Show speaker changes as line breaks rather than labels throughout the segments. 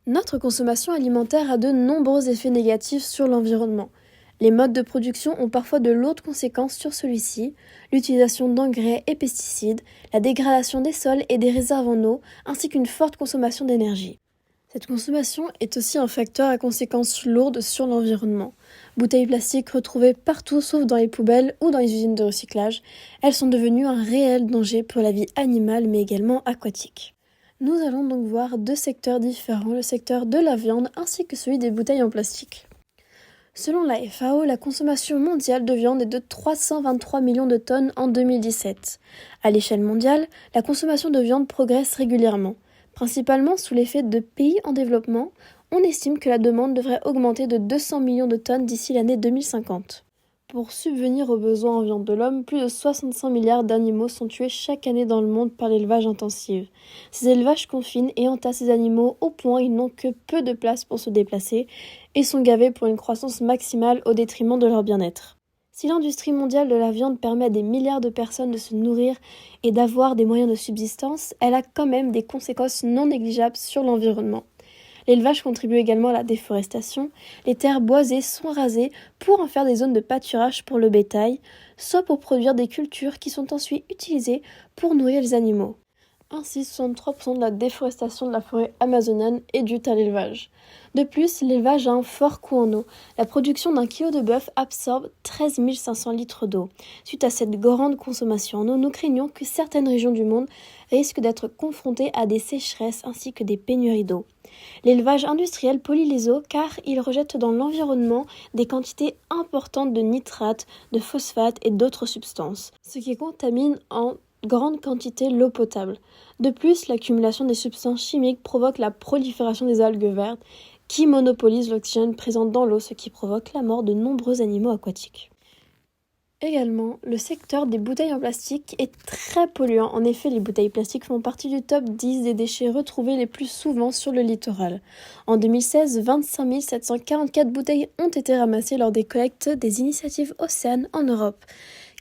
Notre consommation alimentaire a de nombreux effets négatifs sur l'environnement. Les modes de production ont parfois de lourdes conséquences sur celui-ci, l'utilisation d'engrais et pesticides, la dégradation des sols et des réserves en eau, ainsi qu'une forte consommation d'énergie. Cette consommation est aussi un facteur à conséquences lourdes sur l'environnement. Bouteilles plastiques retrouvées partout sauf dans les poubelles ou dans les usines de recyclage, elles sont devenues un réel danger pour la vie animale mais également aquatique. Nous allons donc voir deux secteurs différents, le secteur de la viande ainsi que celui des bouteilles en plastique. Selon la FAO, la consommation mondiale de viande est de 323 millions de tonnes en 2017. À l'échelle mondiale, la consommation de viande progresse régulièrement. Principalement sous l'effet de pays en développement, on estime que la demande devrait augmenter de 200 millions de tonnes d'ici l'année 2050. Pour subvenir aux besoins en viande de l'homme, plus de 65 milliards d'animaux sont tués chaque année dans le monde par l'élevage intensif. Ces élevages confinent et entassent ces animaux au point ils n'ont que peu de place pour se déplacer et sont gavés pour une croissance maximale au détriment de leur bien-être. Si l'industrie mondiale de la viande permet à des milliards de personnes de se nourrir et d'avoir des moyens de subsistance, elle a quand même des conséquences non négligeables sur l'environnement. L'élevage contribue également à la déforestation. Les terres boisées sont rasées pour en faire des zones de pâturage pour le bétail, soit pour produire des cultures qui sont ensuite utilisées pour nourrir les animaux. Ainsi, 63% de la déforestation de la forêt amazonienne est due à l'élevage. De plus, l'élevage a un fort coût en eau. La production d'un kilo de bœuf absorbe 13 500 litres d'eau. Suite à cette grande consommation en eau, nous craignons que certaines régions du monde risquent d'être confrontées à des sécheresses ainsi que des pénuries d'eau. L'élevage industriel pollue les eaux car il rejette dans l'environnement des quantités importantes de nitrates, de phosphates et d'autres substances, ce qui contamine en grande quantité l'eau potable. De plus, l'accumulation des substances chimiques provoque la prolifération des algues vertes qui monopolisent l'oxygène présent dans l'eau, ce qui provoque la mort de nombreux animaux aquatiques. Également, le secteur des bouteilles en plastique est très polluant. En effet, les bouteilles plastiques font partie du top 10 des déchets retrouvés les plus souvent sur le littoral. En 2016, 25 744 bouteilles ont été ramassées lors des collectes des initiatives Océane en Europe.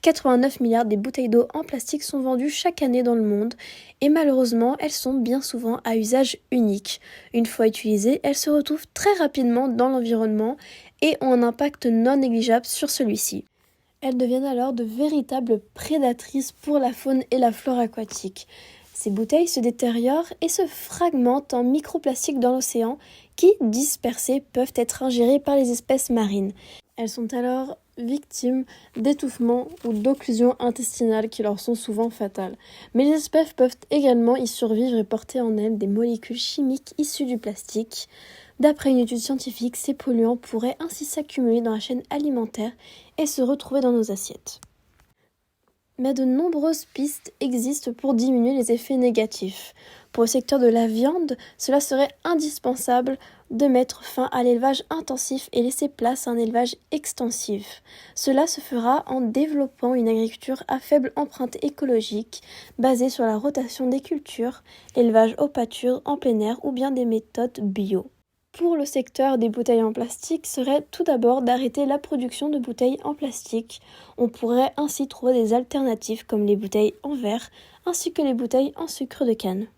89 milliards des bouteilles d'eau en plastique sont vendues chaque année dans le monde et malheureusement, elles sont bien souvent à usage unique. Une fois utilisées, elles se retrouvent très rapidement dans l'environnement et ont un impact non négligeable sur celui-ci. Elles deviennent alors de véritables prédatrices pour la faune et la flore aquatique. Ces bouteilles se détériorent et se fragmentent en microplastiques dans l'océan qui, dispersés, peuvent être ingérés par les espèces marines. Elles sont alors victimes d'étouffement ou d'occlusions intestinales qui leur sont souvent fatales. Mais les espèces peuvent également y survivre et porter en elles des molécules chimiques issues du plastique. D'après une étude scientifique, ces polluants pourraient ainsi s'accumuler dans la chaîne alimentaire et se retrouver dans nos assiettes. Mais de nombreuses pistes existent pour diminuer les effets négatifs. Pour le secteur de la viande, cela serait indispensable de mettre fin à l'élevage intensif et laisser place à un élevage extensif. Cela se fera en développant une agriculture à faible empreinte écologique, basée sur la rotation des cultures, l'élevage au pâture en plein air ou bien des méthodes bio. Pour le secteur des bouteilles en plastique serait tout d'abord d'arrêter la production de bouteilles en plastique. On pourrait ainsi trouver des alternatives comme les bouteilles en verre ainsi que les bouteilles en sucre de canne.